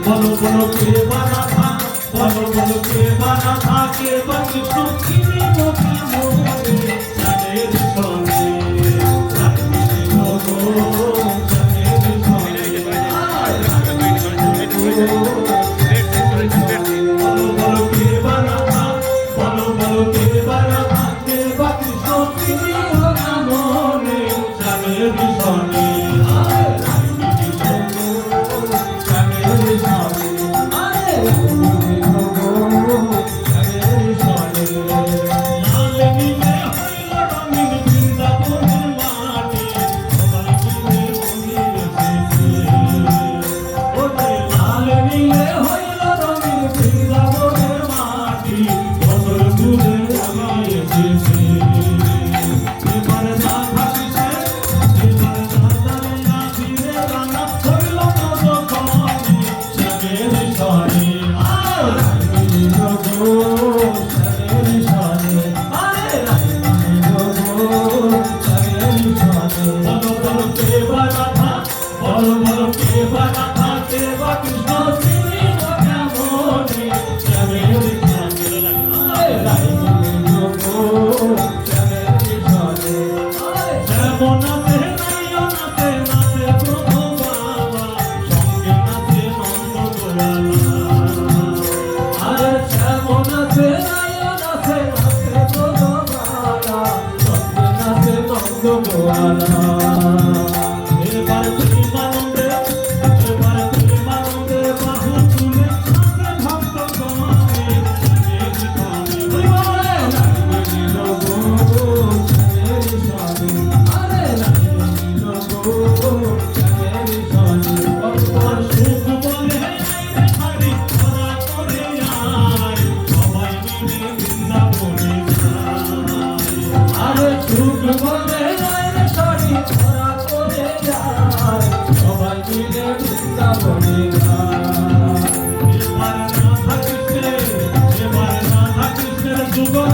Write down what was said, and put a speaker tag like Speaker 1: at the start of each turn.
Speaker 1: বলো বলো কে বানা থা, বলো বলো কে বানা থা, কে বাকি সত্যি মোকে মোরে চাঁদের সনে, চাঁদের গো চাঁদের সনে। বলো বলো কে বানা থা, বলো বলো কে বানা থা, কে বাকি সত্যি মোকে মোরে চাঁদের সনে। এবার তুমি মানবে, এবার তুমি মানবে, বাহু তুলে সাথে ভক্ত গণে যুগল